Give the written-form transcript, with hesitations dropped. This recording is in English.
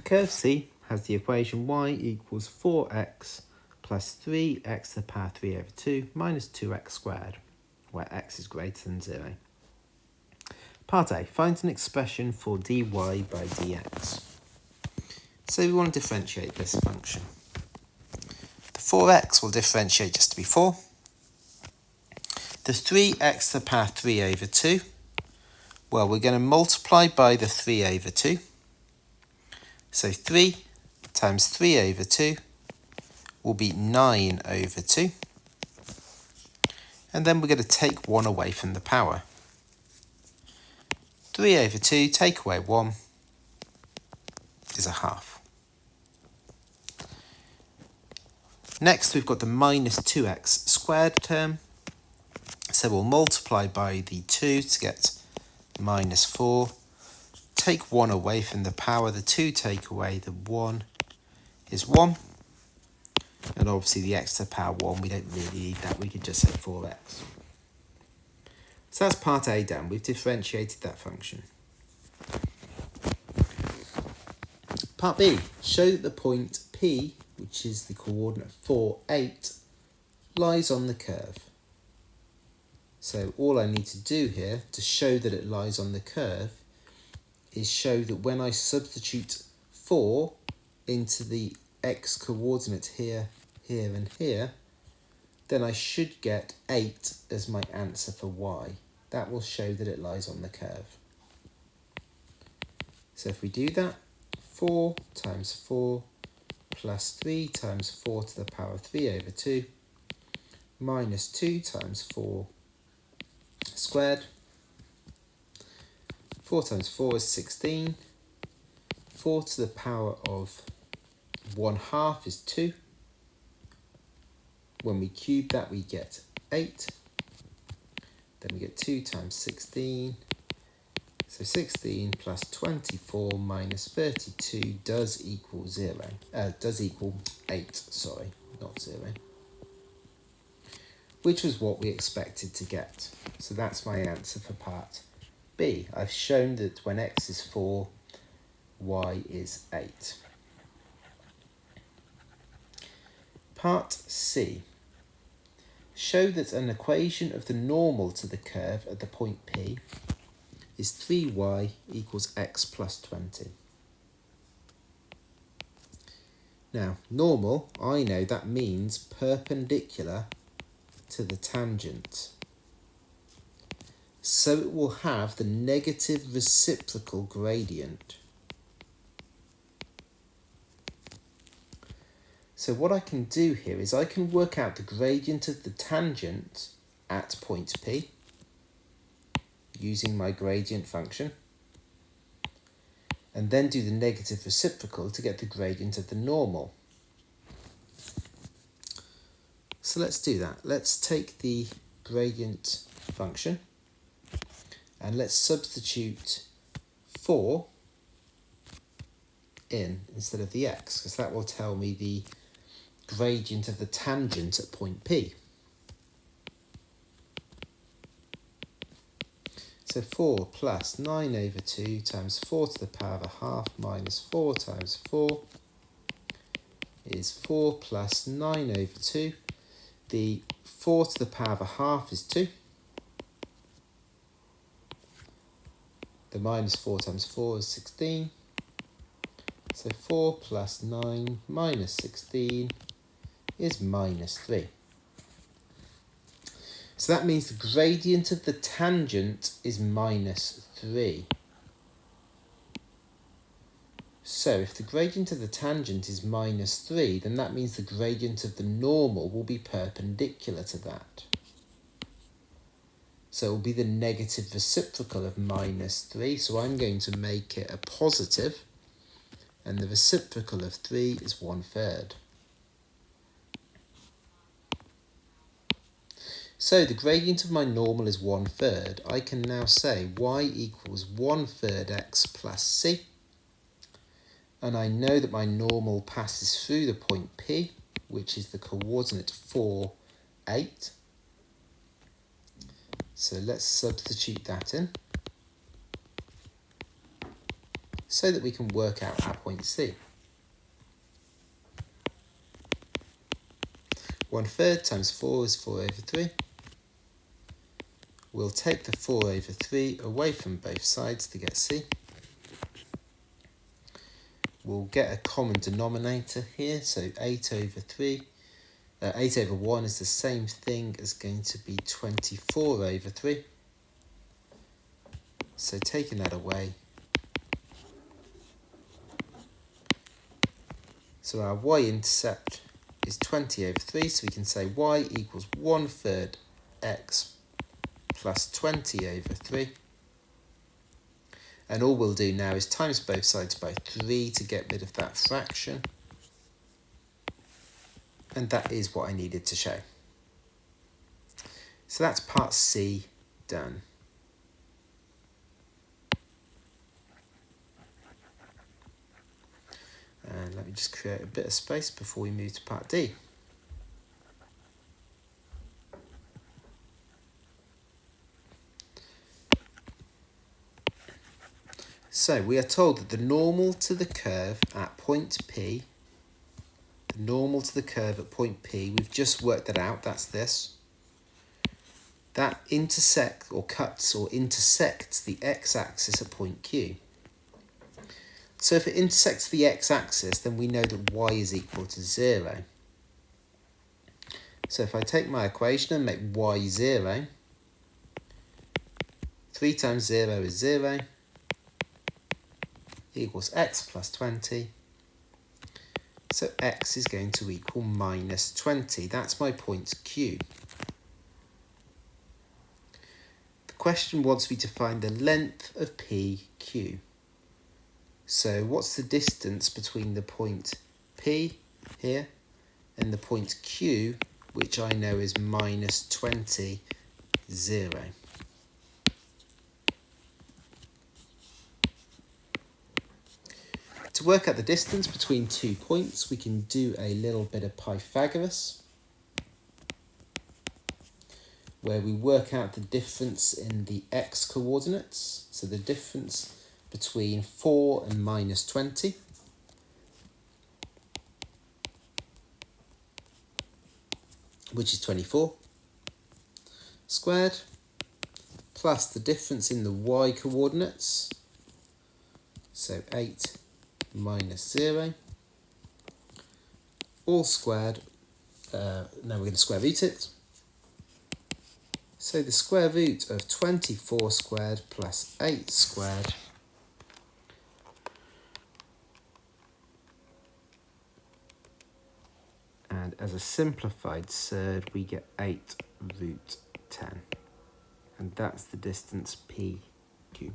curve C has the equation y equals 4x plus 3x to the power 3 over 2 minus 2x squared, where x is greater than 0. Part A, find an expression for dy by dx. So we want to differentiate this function. The 4x will differentiate just to be 4. The 3x to the power 3 over 2, well, we're going to multiply by the 3 over 2. So 3 times 3 over 2 will be 9 over 2. And then we're going to take 1 away from the power. 3 over 2, take away 1, is a half. Next, we've got the minus 2x squared term. So we'll multiply by the 2 to get minus 4. Take 1 away from the power. The 2 take away the 1 is 1. And obviously the x to the power 1, we don't really need that. We could just say 4x. So that's part A done. We've differentiated that function. Part B, show that the point P, which is the coordinate 4, 8, lies on the curve. So all I need to do here to show that it lies on the curve is show that when I substitute 4 into the x coordinate here, here and here, then I should get 8 as my answer for y. That will show that it lies on the curve. So if we do that, 4 times 4 plus 3 times 4 to the power 3 over 2 minus 2 times 4 squared. 4 times 4 is 16. 4 to the power of 1/2 is 2. When we cube that, we get 8. Then we get 2 times 16. So 16 plus 24 minus 32 does equal 8, sorry, not 0. Which was what we expected to get. So that's my answer for part B. I've shown that when x is 4, y is 8. Part C. Show that an equation of the normal to the curve at the point P is 3y equals x plus 20. Now, normal, I know that means perpendicular to the tangent. So it will have the negative reciprocal gradient. So what I can do here is I can work out the gradient of the tangent at point P using my gradient function, and then do the negative reciprocal to get the gradient of the normal. So let's do that. Let's take the gradient function and let's substitute 4 in instead of the x, because that will tell me the gradient of the tangent at point P. So 4 plus 9 over 2 times 4 to the power of 1/2 minus 4 times 4 is 4 plus 9 over 2. The 4 to the power of 1/2 is 2. The minus 4 times 4 is 16. So 4 plus 9 minus 16 is minus 3. So that means the gradient of the tangent is minus 3. So if the gradient of the tangent is minus 3, then that means the gradient of the normal will be perpendicular to that. So it will be the negative reciprocal of minus 3. So I'm going to make it a positive, and the reciprocal of 3 is 1/3. So the gradient of my normal is 1/3. I can now say y equals 1/3 x plus c. And I know that my normal passes through the point P, which is the coordinate 4, 8. So let's substitute that in. so that we can work out our point C. 1/3 times 4 is 4 over 3. We'll take the 4 over 3 away from both sides to get C. We'll get a common denominator here, so 8 over 1 is the same thing as going to be 24 over 3. So taking that away, so our y-intercept is 20 over 3, so we can say y equals 1/3 x plus 20 over 3. And all we'll do now is times both sides by 3 to get rid of that fraction. And that is what I needed to show. So that's part C done. And let me just create a bit of space before we move to part D. So we are told that the normal to the curve at point P, we've just worked that out, that's this. That intersects the x-axis at point Q. So if it intersects the x-axis, then we know that y is equal to 0. So if I take my equation and make y 0, 3 times 0 is 0, equals x plus 20. So x is going to equal minus 20. That's my point Q. The question wants me to find the length of PQ. So what's the distance between the point P here and the point Q, which I know is minus 20, 0. To work out the distance between 2 points, we can do a little bit of Pythagoras, where we work out the difference in the x coordinates. So the difference between 4 and minus 20. Which is 24 squared, plus the difference in the y coordinates. So 8 minus 0, all squared. Now we're going to square root it. So the square root of 24 squared plus 8 squared and as a simplified surd we get 8 root 10, and that's the distance PQ.